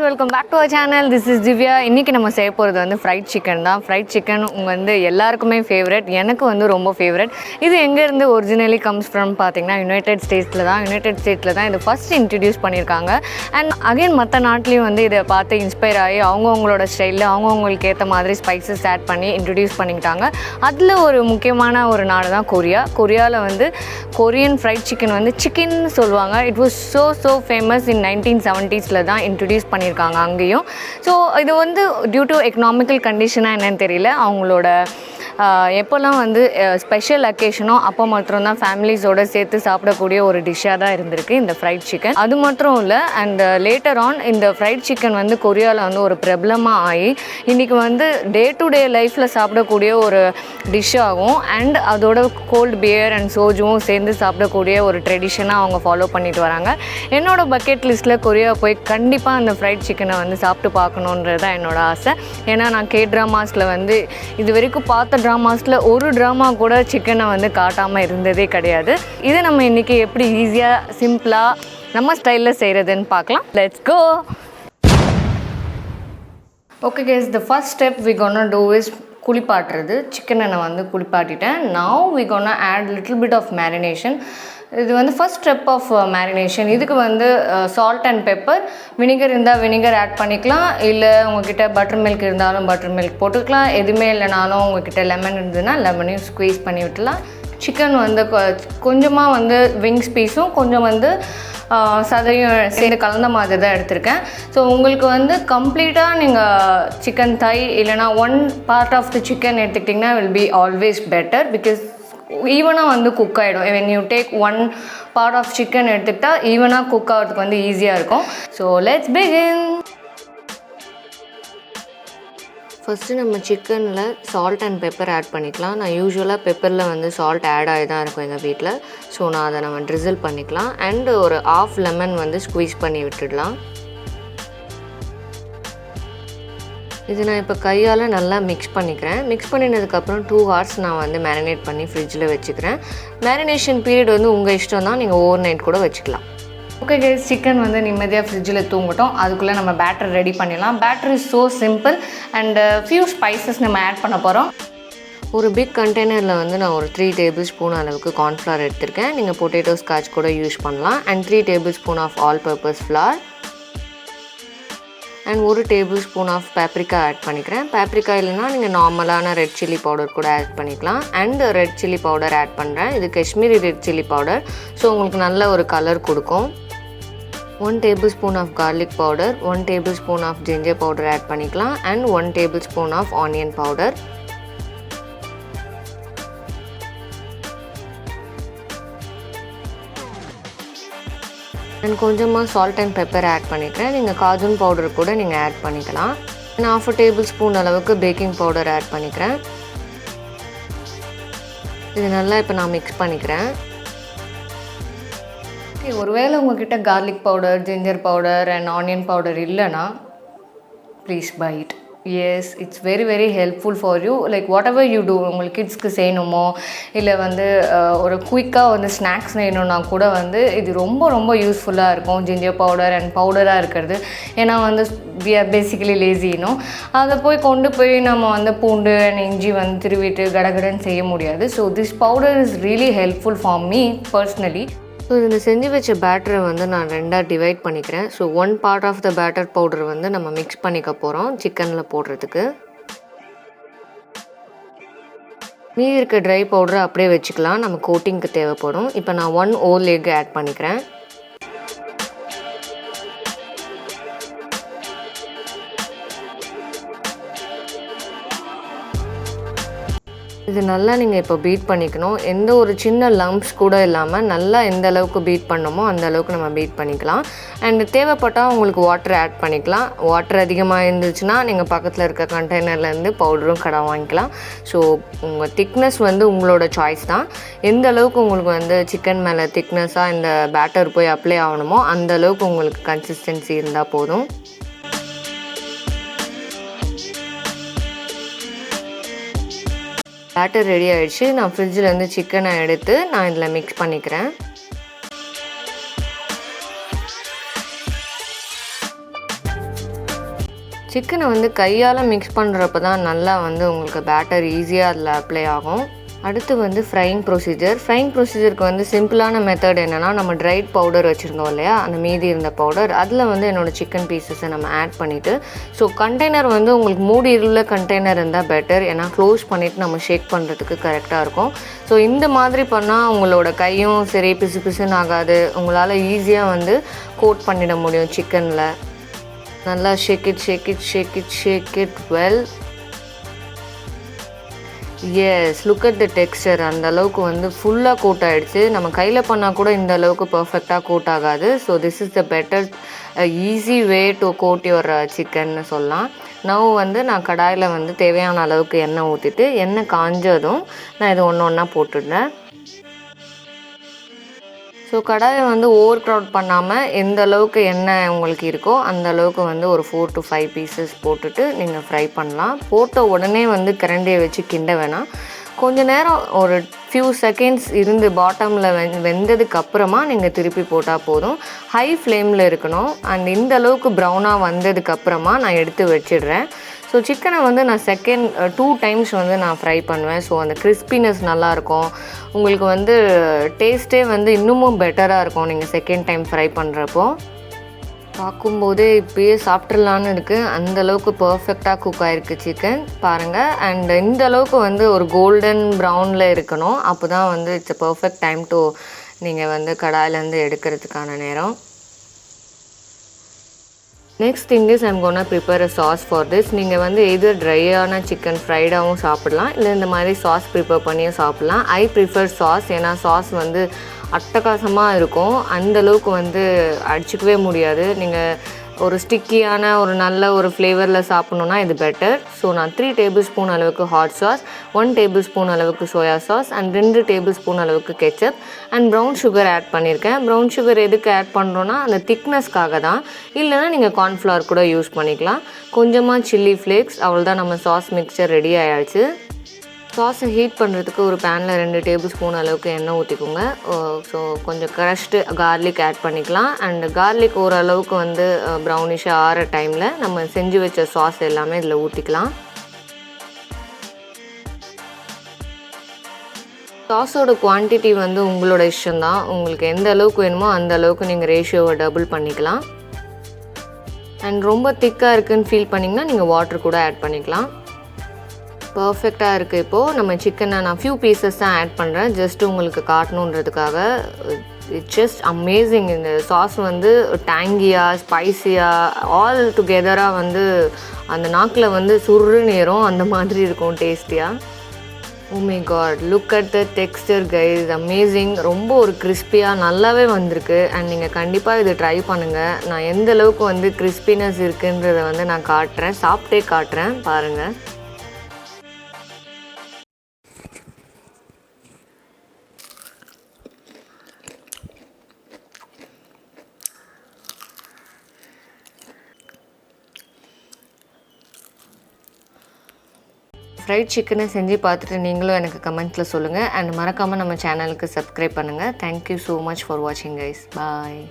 Welcome back to our channel. This is Divya. இன்றைக்கி நம்ம செய்ய போகிறது வந்து ஃப்ரைட் சிக்கன் தான். ஃப்ரைட் சிக்கன் வந்து எல்லாருக்குமே ஃபேவரட், எனக்கு வந்து ரொம்ப ஃபேவரட். இது எங்கேருந்து ஒரிஜினலி கம்ஸ் ஃப்ரம் பார்த்தீங்கன்னா யுனைடெட் ஸ்டேட்ஸில் தான் இதை ஃபஸ்ட் இன்ட்ரடியூஸ் பண்ணியிருக்காங்க. அண்ட் அகைன் மற்ற நாட்டிலையும் வந்து இதை பார்த்து இன்ஸ்பயர் ஆகி அவங்கவுங்களோட ஸ்டைலில் அவங்கவுங்களுக்கு ஏற்ற மாதிரி ஸ்பைசஸ் ஆட் பண்ணி இன்ட்ரடியூஸ் பண்ணிக்கிட்டாங்க. அதில் ஒரு முக்கியமான ஒரு நாடு தான் கொரியாவில் வந்து கொரியன் ஃப்ரைட் சிக்கன் வந்து சிக்கன் சொல்லுவாங்க. It was so famous in 1970s தான் இன்ட்ரடியூஸ் பண்ணியிருக்காங்க அங்கேயும். ஸோ இது வந்து டியூ டு எக்கனாமிக்கல் கண்டிஷனாக என்னென்னு தெரியல, அவங்களோட எப்போல்லாம் வந்து ஸ்பெஷல் அக்கேஷனோ அப்போ மட்டும்தான் ஃபேமிலிஸோடு சேர்த்து சாப்பிடக்கூடிய ஒரு டிஷ்ஷாக தான் இருந்திருக்கு இந்த ஃப்ரைட் சிக்கன். அது மட்டும் இல்லை, அண்ட் லேட்டர் ஆன் இந்த ஃப்ரைட் சிக்கன் வந்து கொரியாவில் வந்து ஒரு பிரபலமாக ஆகி இன்றைக்கி வந்து டே டு டே லைஃப்பில் சாப்பிடக்கூடிய ஒரு டிஷ்ஷாகவும் அண்ட் அதோட கோல்டு பியர் அண்ட் சோஜுவும் சேர்ந்து சாப்பிடக்கூடிய ஒரு ட்ரெடிஷனாக அவங்க ஃபாலோ பண்ணிட்டு வராங்க. என்னோடய பக்கெட் லிஸ்ட்டில் கொரியா போய் கண்டிப்பாக அந்த ஃப்ரைட் சிக்கனை வந்து சாப்பிட்டு பார்க்கணுன்றது தான் என்னோடய ஆசை. ஏன்னா நான் ட்ராமாஸில் வந்து இது வரைக்கும் பார்த்த ட்ராமாஸில் ஒரு ட்ராமா கூட சிக்கனை வந்து காட்டாமல் இருந்ததே கிடையாது. இதை நம்ம இன்றைக்கி எப்படி ஈஸியாக சிம்பிளாக நம்ம ஸ்டைலில் செய்கிறதுன்னு பார்க்கலாம். Let's go. Okay guys, the first step we gonna do is குளிப்பாட்டுறது. சிக்கனை நான் வந்து குளிப்பாட்டிட்டேன். Now we gonna add little bit of marination. இது வந்து ஃபர்ஸ்ட் ஸ்டெப் ஆஃப் மேரினேஷன். இதுக்கு வந்து சால்ட் அண்ட் பெப்பர், வினிகர் இருந்தால் வினிகர் ஆட் பண்ணிக்கலாம், இல்லை உங்கள்கிட்ட பட்டர் மில்க் இருந்தாலும் பட்டர் மில்க் போட்டுக்கலாம், எதுவுமே இல்லைனாலும் உங்கள்கிட்ட லெமன் இருந்ததுன்னா லெமனையும் ஸ்குவீஸ் பண்ணி விட்டுலாம். சிக்கன் வந்து கொஞ்சமாக வந்து விங்ஸ் பீஸும் கொஞ்சம் வந்து சதையும் சேர்ந்து கலந்த மாதிரி தான் எடுத்திருக்கேன். ஸோ உங்களுக்கு வந்து கம்ப்ளீட்டாக நீங்கள் சிக்கன் தை இல்லைனா one part of the chicken எடுத்துக்கிட்டிங்கன்னா will be always better, because ஈவனாக வந்து குக் ஆகிடும். When you take one part of chicken எடுத்துக்கிட்டால் ஈவனாக குக் ஆகிறதுக்கு வந்து ஈஸியாக இருக்கும். So let's begin. ஃபஸ்ட்டு நம்ம சிக்கனில் சால்ட் அண்ட் பெப்பர் ஆட் பண்ணிக்கலாம். நான் யூஸ்வலாக பெப்பரில் வந்து சால்ட் ஆட் ஆகி தான் இருக்கும் எங்கள் வீட்டில். ஸோ நான் அதை நம்ம ட்ரிசில் பண்ணிக்கலாம். அண்டு ஒரு ஆஃப் லெமன் வந்து ஸ்குவீஸ் பண்ணி விட்டுடலாம். இது நான் இப்போ கையால் நல்லா மிக்ஸ் பண்ணிக்கிறேன். மிக்ஸ் பண்ணினதுக்கப்புறம் 2 hours நான் வந்து மேரினேட் பண்ணி ஃப்ரிட்ஜில் வச்சுக்கிறேன். மேரினேஷன் பீரியட் வந்து உங்கள் இஷ்டம் தான், நீங்கள் ஓவர் நைட் கூட வச்சுக்கலாம். ஓகே கைஸ், சிக்கன் வந்து நிம்மதியாக ஃப்ரிட்ஜில் தூங்கட்டும். அதுக்குள்ளே நம்ம பேட்டர் ரெடி பண்ணிடலாம். Batter is so simple and few spices நம்ம ஆட் பண்ண போகிறோம். ஒரு பிக் கண்டெய்னரில் வந்து நான் ஒரு 3 tablespoon அளவுக்கு கார்ன்ஃப்ளவர் எடுத்திருக்கேன். நீங்கள் பொட்டேட்டோ ஸ்காட்ச் கூட யூஸ் பண்ணலாம். And 3 tablespoon of all purpose flour and 1 tablespoon of paprika add பண்ணிக்கிறேன். பேப்ரிக்கா இல்லைனா நீங்கள் நார்மலான ரெட் சில்லி பவுடர் கூட ஆட் பண்ணிக்கலாம். And red chilli powder add பண்ணுறேன். இது Kashmiri red chilli powder. So உங்களுக்கு நல்ல ஒரு கலர் கொடுக்கும். 1 tablespoon of garlic powder, 1 tablespoon of ginger powder add பண்ணிக்கலாம். And 1 tablespoon of onion powder. And கொஞ்சமாக சால்ட் அண்ட் பெப்பர் ஆட் பண்ணிக்கிறேன். நீங்கள் காஜூன் பவுடர் கூட நீங்கள் ஆட் பண்ணிக்கலாம். நான் 1/2 tablespoon அளவுக்கு பேக்கிங் பவுடர் ஆட் பண்ணிக்கிறேன். இது நல்லா இப்போ நான் மிக்ஸ் பண்ணிக்கிறேன். ஒருவேளை உங்கள்கிட்ட garlic powder, ginger powder and onion powder இல்லைன்னா please buy it. Yes, it's very helpful for you. Like whatever you do, உங்களுக்கு கிட்ஸ்க்கு செய்யணுமோ இல்லை வந்து ஒரு குயிக்காக வந்து ஸ்நாக்ஸ் செய்யணுன்னா கூட வந்து இது ரொம்ப யூஸ்ஃபுல்லாக இருக்கும். ஜிஞ்சர் பவுடர் அண்ட் பவுடராக இருக்கிறது. ஏன்னா வந்து வி ஆர் பேசிக்கலி லேசினும் அதை கொண்டு போய் நம்ம வந்து பூண்டு அண்ட் இஞ்சி வந்து திருவிட்டு கடகடன்னு செய்ய முடியாது. So this powder is really helpful for me personally. So இந்த செஞ்சு வச்ச பேட்டரை வந்து நான் 2ஆக டிவைட் பண்ணிக்கிறேன். So 1 part of the batter powder வந்து நம்ம மிக்ஸ் பண்ணிக்க போகிறோம் சிக்கனில் போடுறதுக்கு. மீதி இருக்க ட்ரை பவுடரை அப்படியே வச்சுக்கலாம், நம்ம கோட்டிங்க்கு தேவைப்படும். இப்போ நான் 1 whole egg ஆட் பண்ணிக்கிறேன். இது நல்லா நீங்கள் இப்போ பீட் பண்ணிக்கணும். எந்த ஒரு சின்ன லம்ப்ஸ் கூட இல்லாமல் நல்லா எந்த அளவுக்கு பீட் பண்ணணுமோ அந்த அளவுக்கு நம்ம பீட் பண்ணிக்கலாம். அண்ட் தேவைப்பட்டால் உங்களுக்கு வாட்டர் ஆட் பண்ணிக்கலாம். வாட்டர் அதிகமாக இருந்துச்சுன்னா நீங்கள் பக்கத்தில் இருக்க கண்டெய்னர்லேருந்து பவுடரும் கடை வாங்கிக்கலாம். ஸோ உங்கள் திக்னஸ் வந்து உங்களோட சாய்ஸ் தான். எந்த அளவுக்கு உங்களுக்கு வந்து சிக்கன் மேலே திக்னஸாக இந்த பேட்டர் போய் அப்ளை ஆகணுமோ அந்த அளவுக்கு உங்களுக்கு கன்சிஸ்டன்சி இருந்தால் போதும். பேட்டர் ரெடி ஆகிடுச்சு. நான் ஃப்ரிட்ஜிலேருந்து சிக்கனை எடுத்து நான் இதில் மிக்ஸ் பண்ணிக்கிறேன். சிக்கனை வந்து கையால் மிக்ஸ் பண்ணுறப்ப தான் நல்லா வந்து உங்களுக்கு பேட்டர் ஈஸியாக அதில் அப்ளை ஆகும். அடுத்து வந்து ஃப்ரைங் ப்ரொசீஜருக்கு வந்து சிம்பிளான மெத்தட் என்னென்னா, நம்ம ட்ரைட் பவுடர் வச்சுருந்தோம் இல்லையா, அந்த மீதி இருந்த பவுடர் அதில் வந்து என்னோடய சிக்கன் பீசஸை நம்ம ஆட் பண்ணிவிட்டு, ஸோ கண்டெய்னர் வந்து உங்களுக்கு மூடி உள்ள கண்டெய்னர் இருந்தால் பெட்டர். ஏன்னா க்ளோஸ் பண்ணிவிட்டு நம்ம ஷேக் பண்ணுறதுக்கு கரெக்டாக இருக்கும். ஸோ இந்த மாதிரி பண்ணால் உங்களோட கையும் சரி பிசு பிசுன்னு ஆகாது. உங்களால் ஈஸியாக வந்து கோட் பண்ணிட முடியும் சிக்கனில். நல்லா shake it well. Yes, look at the texture. அந்த அளவுக்கு வந்து ஃபுல்லாக கோட் ஆகிடுச்சு. நம்ம கையில் பண்ணால் கூட இந்த அளவுக்கு பர்ஃபெக்டாக கோட் ஆகாது. So this is the better easy way to coat your சிக்கன்னு சொல்லலாம். நவ் வந்து நான் கடாயில் வந்து தேவையான அளவுக்கு எண்ணெய் ஊற்றிட்டு, எண்ணெய் காஞ்சதும் நான் இது ஒன்று ஒன்றா போட்டுடுறேன். ஸோ கடாயை வந்து ஓவர் க்ரௌட் பண்ணாமல் எந்த அளவுக்கு எண்ணெய் உங்களுக்கு இருக்கோ அந்த அளவுக்கு வந்து ஒரு 4 to 5 பீசஸ் போட்டுட்டு நீங்கள் ஃப்ரை பண்ணலாம். போட்ட உடனே வந்து கரண்டியை வச்சு கிண்ட வேணாம். கொஞ்ச நேரம் ஒரு ஃபியூ செகண்ட்ஸ் இருந்து பாட்டமில் வெந்ததுக்கு அப்புறமா நீங்கள் திருப்பி போட்டால் போதும். ஹை ஃப்ளேமில் இருக்கணும். அண்ட் இந்த அளவுக்கு ப்ரௌனாக வந்ததுக்கப்புறமா நான் எடுத்து வச்சிடுறேன். ஸோ சிக்கனை வந்து நான் 2 டைம்ஸ் வந்து நான் ஃப்ரை பண்ணுவேன். ஸோ அந்த கிறிஸ்பினஸ் நல்லாயிருக்கும். உங்களுக்கு வந்து டேஸ்ட்டே வந்து இன்னமும் பெட்டராக இருக்கும் நீங்கள் செகண்ட் டைம் ஃப்ரை பண்ணுறப்போ. பார்க்கும்போதே இப்போயே சாப்பிட்றலான்னு இருக்குது. அந்தளவுக்கு பர்ஃபெக்டாக குக் ஆகிருக்கு சிக்கன் பாருங்கள். அண்ட் இந்த அளவுக்கு வந்து ஒரு கோல்டன் ப்ரௌனில் இருக்கணும். அப்போ தான் வந்து it's a perfect time to நீங்கள் வந்து கடாயிலேருந்து எடுக்கிறதுக்கான நேரம். Next thing is I'm gonna prepare a sauce for this. நீங்கள் வந்து எது ட்ரையான சிக்கன் ஃப்ரைடாகவும் சாப்பிட்லாம், இல்லை இந்த மாதிரி சாஸ் ப்ரிப்பேர் பண்ணியும் சாப்பிட்லாம். I prefer sauce. ஏன்னா சாஸ் வந்து அட்டகாசமாக இருக்கும். அந்தளவுக்கு வந்து அடிச்சிக்கவே முடியாது. நீங்கள் ஒரு ஸ்டிக்கியான ஒரு நல்ல ஒரு ஃப்ளேவரில் சாப்பிட்ணுன்னா இது பெட்டர். ஸோ நான் 3 டேபிள் ஸ்பூன் அளவுக்கு ஹாட் சாஸ், 1 டேபிள் ஸ்பூன் அளவுக்கு soya sauce and 2 tablespoon அளவுக்கு ketchup and brown sugar add பண்ணியிருக்கேன். ப்ரௌன் சுகர் எதுக்கு ஆட் பண்ணுறோன்னா அந்த திக்னஸ்க்காக தான். இல்லைனா நீங்கள் கார்ன்ஃப்ளவர் கூட யூஸ் பண்ணிக்கலாம். கொஞ்சமாக சில்லி ஃப்ளேக்ஸ், அவ்வளோதான் நம்ம சாஸ் மிக்சர் ரெடி ஆகிடுச்சு. சாஸை ஹீட் பண்ணுறதுக்கு ஒரு பேனில் 2 டேபிள் ஸ்பூன் அளவுக்கு எண்ணெய் ஊற்றிக்கோங்க. ஸோ கொஞ்சம் க்ரஷ்டு கார்லிக் ஆட் பண்ணிக்கலாம். அண்ட் கார்லிக் ஓரளவுக்கு வந்து ப்ரௌனிஷாக ஆற டைமில் நம்ம செஞ்சு வச்ச சாஸ் எல்லாமே இதில் ஊற்றிக்கலாம். சாஸோட குவான்டிட்டி வந்து உங்களோட இஷ்டம்தான். உங்களுக்கு எந்த அளவுக்கு வேணுமோ அந்த அளவுக்கு நீங்கள் ரேஷியோவை டபுள் பண்ணிக்கலாம். அண்ட் ரொம்ப திக்காக இருக்குதுன்னு ஃபீல் பண்ணிங்கன்னா நீங்கள் வாட்டர் கூட ஆட் பண்ணிக்கலாம். பர்ஃபெக்டாக இருக்குது. இப்போது நம்ம சிக்கனை நான் ஃபியூ பீசஸ் தான் ஆட் பண்ணுறேன், ஜஸ்ட் உங்களுக்கு காட்டணுன்றதுக்காக. It's just amazing. இந்த சாஸ் வந்து டேங்கியாக ஸ்பைஸியாக ஆல் டுகெதராக வந்து அந்த நாக்கில் வந்து சுருன்னு ஏறும். அந்த மாதிரி இருக்கும் டேஸ்டியாக. Oh my God, look at the texture guys, amazing. ரொம்ப ஒரு கிறிஸ்பியாக நல்லாவே வந்திருக்கு. அண்ட் நீங்கள் கண்டிப்பாக இதை ட்ரை பண்ணுங்கள். நான் எந்த அளவுக்கு வந்து கிறிஸ்பினஸ் இருக்குன்றதை வந்து நான் காட்டுறேன், சாப்பிட்டே காட்டுறேன் பாருங்கள். ஃப்ரைட் சிக்கனை செஞ்சு பார்த்துட்டு நீங்களும் எனக்கு கமெண்ட்ஸில் சொல்லுங்கள். அண்ட் மறக்காமல் நம்ம சேனலுக்கு சப்ஸ்கிரைப் பண்ணுங்கள். தேங்க்யூ ஸோ மச் ஃபார் வாட்சிங் கைஸ். பாய்.